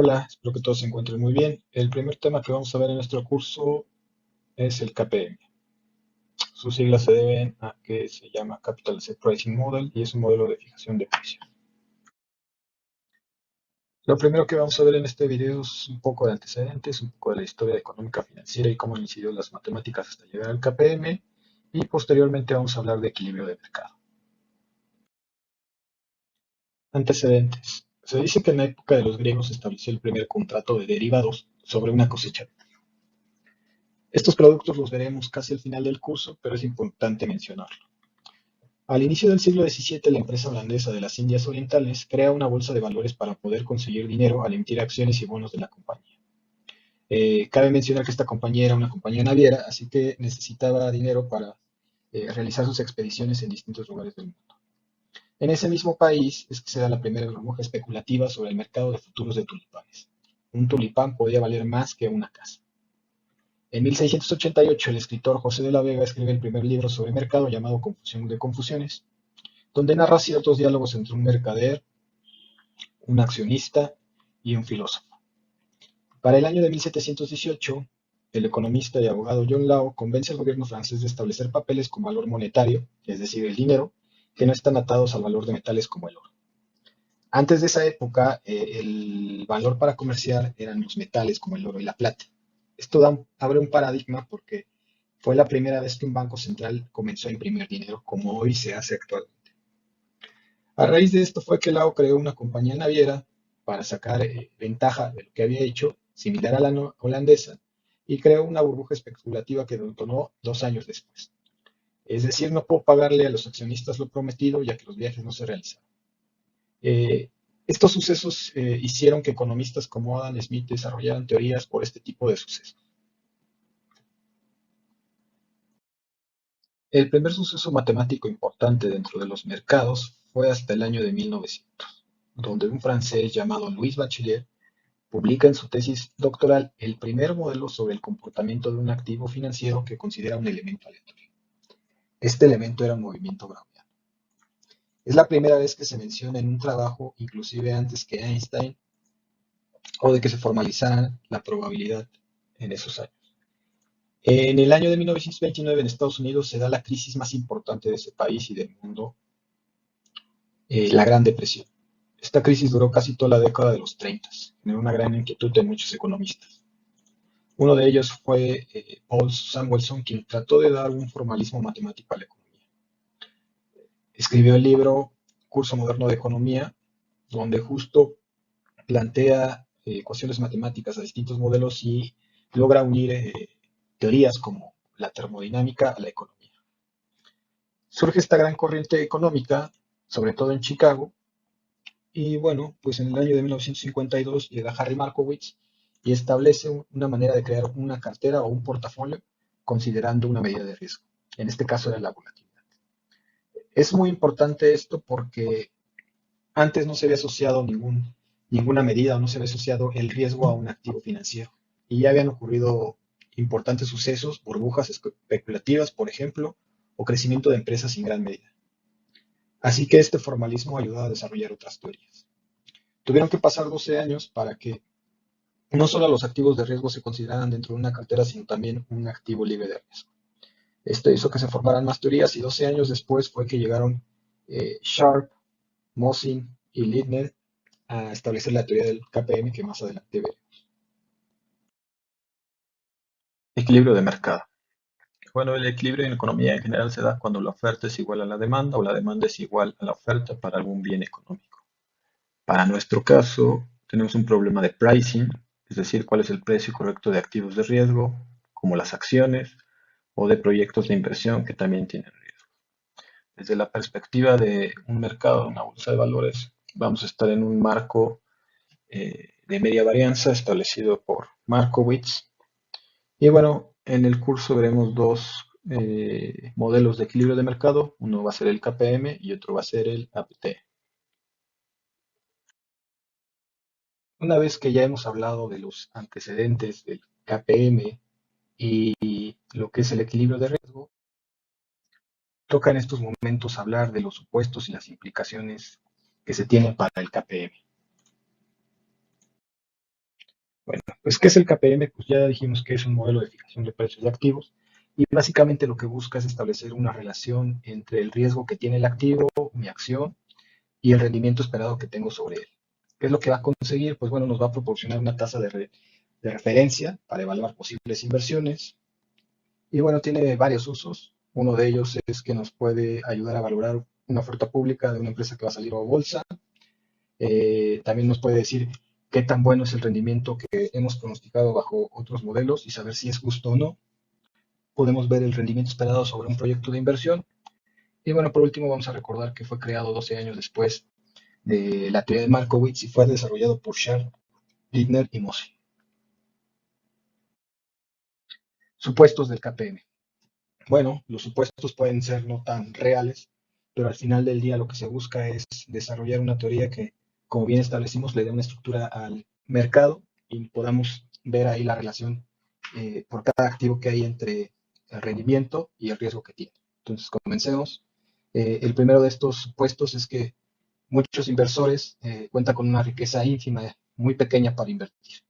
Hola, espero que todos se encuentren muy bien. El primer tema que vamos a ver en nuestro curso es el KPM. Sus siglas se deben a que se llama Capital Asset Pricing Model y es un modelo de fijación de precios. Lo primero que vamos a ver en este video es un poco de antecedentes, un poco de la historia económica financiera y cómo han incidido las matemáticas hasta llegar al KPM y posteriormente vamos a hablar de equilibrio de mercado. Antecedentes. Se dice que en la época de los griegos se estableció el primer contrato de derivados sobre una cosecha. Estos productos los veremos casi al final del curso, pero es importante mencionarlo. Al inicio del siglo XVII, la empresa holandesa de las Indias Orientales crea una bolsa de valores para poder conseguir dinero al emitir acciones y bonos de la compañía. Cabe mencionar que esta compañía era una compañía naviera, así que necesitaba dinero para realizar sus expediciones en distintos lugares del mundo. En ese mismo país es que se da la primera burbuja especulativa sobre el mercado de futuros de tulipanes. Un tulipán podía valer más que una casa. En 1688, el escritor José de la Vega escribe el primer libro sobre mercado llamado Confusión de Confusiones, donde narra ciertos diálogos entre un mercader, un accionista y un filósofo. Para el año de 1718, el economista y abogado John Law convence al gobierno francés de establecer papeles con valor monetario, es decir, el dinero, que no están atados al valor de metales como el oro. Antes de esa época, el valor para comerciar eran los metales como el oro y la plata. Esto abre un paradigma porque fue la primera vez que un banco central comenzó a imprimir dinero como hoy se hace actualmente. A raíz de esto fue que Lao creó una compañía naviera para sacar ventaja de lo que había hecho, similar a la holandesa, y creó una burbuja especulativa que detonó 2 años después. Es decir, no puedo pagarle a los accionistas lo prometido ya que los viajes no se realizaron. Eh, Estos sucesos hicieron que economistas como Adam Smith desarrollaran teorías por este tipo de sucesos. El primer suceso matemático importante dentro de los mercados fue hasta el año de 1900, donde un francés llamado Louis Bachelier publica en su tesis doctoral el primer modelo sobre el comportamiento de un activo financiero que considera un elemento aleatorio. Este elemento era un movimiento browniano. Es la primera vez que se menciona en un trabajo, inclusive antes que Einstein, o de que se formalizara la probabilidad en esos años. En el año de 1929 en Estados Unidos se da la crisis más importante de ese país y del mundo, la Gran Depresión. Esta crisis duró casi toda la década de los 30, generó una gran inquietud de muchos economistas. Uno de ellos fue Paul Samuelson, quien trató de dar un formalismo matemático a la economía. Escribió el libro Curso Moderno de Economía, donde justo plantea ecuaciones matemáticas a distintos modelos y logra unir teorías como la termodinámica a la economía. Surge esta gran corriente económica, sobre todo en Chicago, y bueno, pues en el año de 1952 llega Harry Markowitz y establece una manera de crear una cartera o un portafolio considerando una medida de riesgo. En este caso era la volatilidad. Es muy importante esto porque antes no se había asociado ninguna medida o no se había asociado el riesgo a un activo financiero. Y ya habían ocurrido importantes sucesos, burbujas especulativas, por ejemplo, o crecimiento de empresas en gran medida. Así que este formalismo ayudó a desarrollar otras teorías. Tuvieron que pasar 12 años para que no solo los activos de riesgo se consideraran dentro de una cartera, sino también un activo libre de riesgo. Esto hizo que se formaran más teorías y 12 años después fue que llegaron Sharpe, Mosin y Lindner a establecer la teoría del KPM que más adelante veremos. Equilibrio de mercado. Bueno, el equilibrio en economía en general se da cuando la oferta es igual a la demanda o la demanda es igual a la oferta para algún bien económico. Para nuestro caso, tenemos un problema de pricing, es decir, cuál es el precio correcto de activos de riesgo, como las acciones, o de proyectos de inversión que también tienen riesgo. Desde la perspectiva de un mercado, una bolsa de valores, vamos a estar en un marco de media varianza establecido por Markowitz. Y bueno, en el curso veremos dos modelos de equilibrio de mercado. Uno va a ser el KPM y otro va a ser el APT. Una vez que ya hemos hablado de los antecedentes del KPM y lo que es el equilibrio de riesgo, toca en estos momentos hablar de los supuestos y las implicaciones que se tienen para el KPM. Bueno, pues ¿qué es el KPM? Pues ya dijimos que es un modelo de fijación de precios de activos y básicamente lo que busca es establecer una relación entre el riesgo que tiene el activo, mi acción, y el rendimiento esperado que tengo sobre él. ¿Qué es lo que va a conseguir? Pues bueno, nos va a proporcionar una tasa de referencia para evaluar posibles inversiones. Y bueno, tiene varios usos. Uno de ellos es que nos puede ayudar a valorar una oferta pública de una empresa que va a salir a bolsa. También nos puede decir qué tan bueno es el rendimiento que hemos pronosticado bajo otros modelos y saber si es justo o no. Podemos ver el rendimiento esperado sobre un proyecto de inversión. Y bueno, por último vamos a recordar que fue creado 12 años después de la teoría de Markowitz y fue desarrollado por Charles Lindner y Mossy. Supuestos del KPM. Bueno, los supuestos pueden ser no tan reales, pero al final del día lo que se busca es desarrollar una teoría que, como bien establecimos, le dé una estructura al mercado y podamos ver ahí la relación por cada activo que hay entre el rendimiento y el riesgo que tiene. Entonces, comencemos. El primero de estos supuestos es que muchos inversores cuentan con una riqueza ínfima, muy pequeña para invertir.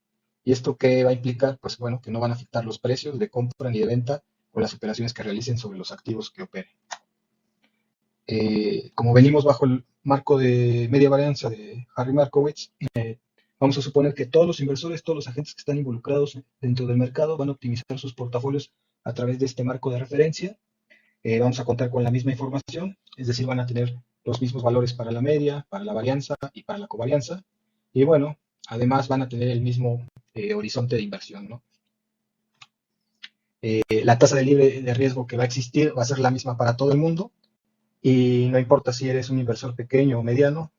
¿Y esto qué va a implicar? Pues bueno, que no van a afectar los precios de compra ni de venta o las operaciones que realicen sobre los activos que operen. Como venimos bajo el marco de media varianza de Harry Markowitz, vamos a suponer que todos los inversores, todos los agentes que están involucrados dentro del mercado van a optimizar sus portafolios a través de este marco de referencia. Vamos a contar con la misma información, es decir, van a tener los mismos valores para la media, para la varianza y para la covarianza. Y bueno, además van a tener el mismo horizonte de inversión, ¿no? La tasa de libre de riesgo que va a existir va a ser la misma para todo el mundo y no importa si eres un inversor pequeño o mediano,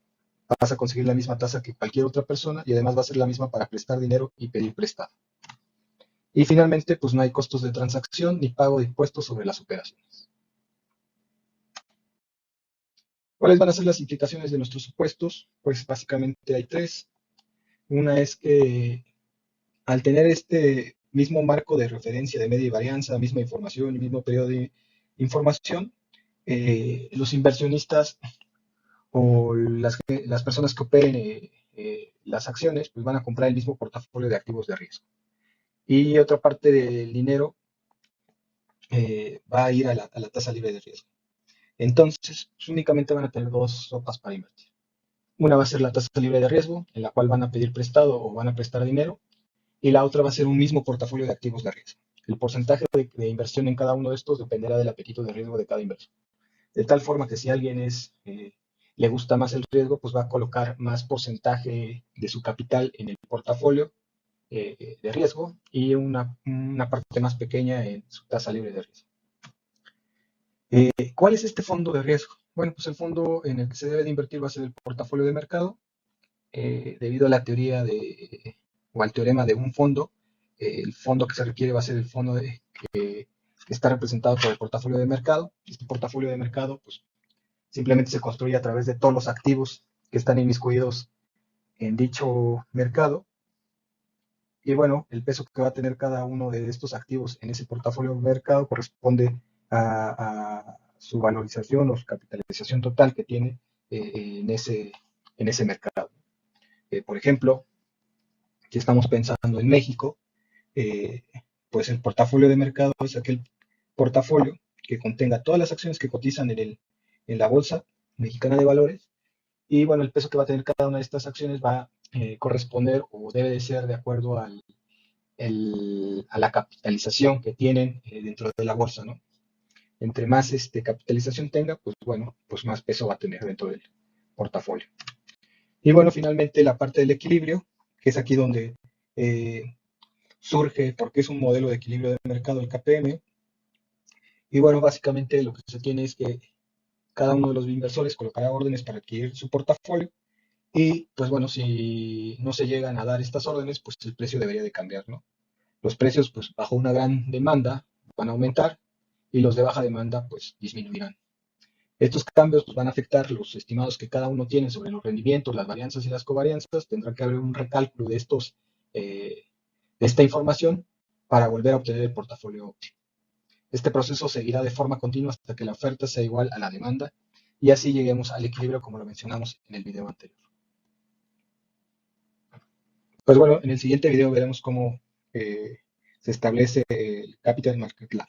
vas a conseguir la misma tasa que cualquier otra persona y además va a ser la misma para prestar dinero y pedir prestado. Y finalmente, pues no hay costos de transacción ni pago de impuestos sobre las operaciones. ¿Cuáles van a ser las implicaciones de nuestros supuestos? Pues básicamente hay tres. Una es que al tener este mismo marco de referencia de media y varianza, misma información y mismo periodo de información, los inversionistas o las personas que operen las acciones, pues van a comprar el mismo portafolio de activos de riesgo. Y otra parte del dinero va a ir a la tasa libre de riesgo. Entonces, pues, únicamente van a tener dos sopas para invertir. Una va a ser la tasa libre de riesgo, en la cual van a pedir prestado o van a prestar dinero, y la otra va a ser un mismo portafolio de activos de riesgo. El porcentaje de inversión en cada uno de estos dependerá del apetito de riesgo de cada inversor. De tal forma que si a alguien le gusta más el riesgo, pues va a colocar más porcentaje de su capital en el portafolio de riesgo y una parte más pequeña en su tasa libre de riesgo. ¿Cuál es este fondo de riesgo? Bueno, pues el fondo en el que se debe de invertir va a ser el portafolio de mercado, debido a la teoría o al teorema de un fondo. El fondo que se requiere va a ser el fondo que está representado por el portafolio de mercado. Este portafolio de mercado, pues simplemente se construye a través de todos los activos que están inmiscuidos en dicho mercado. Y bueno, el peso que va a tener cada uno de estos activos en ese portafolio de mercado corresponde a su valorización o su capitalización total que tiene en ese mercado. Por ejemplo, si estamos pensando en México, eh, pues el portafolio de mercado es aquel portafolio que contenga todas las acciones que cotizan en la bolsa mexicana de valores. Y bueno, el peso que va a tener cada una de estas acciones va a corresponder o debe de ser de acuerdo a la capitalización que tienen dentro de la bolsa, ¿no? Entre más capitalización tenga, pues bueno, pues más peso va a tener dentro del portafolio. Y bueno, finalmente la parte del equilibrio, que es aquí donde eh, surge, porque es un modelo de equilibrio de mercado el KPM. Y bueno, básicamente lo que se tiene es que cada uno de los inversores colocará órdenes para adquirir su portafolio. Y pues bueno, si no se llegan a dar estas órdenes, pues el precio debería de cambiar, ¿no? Los precios, pues bajo una gran demanda, van a aumentar y los de baja demanda, pues disminuirán. Estos cambios pues, van a afectar los estimados que cada uno tiene sobre los rendimientos, las varianzas y las covarianzas. Tendrá que haber un recálculo de esta información para volver a obtener el portafolio óptimo. Este proceso seguirá de forma continua hasta que la oferta sea igual a la demanda y así lleguemos al equilibrio como lo mencionamos en el video anterior. Pues bueno, en el siguiente video veremos cómo se establece el Capital Market Law.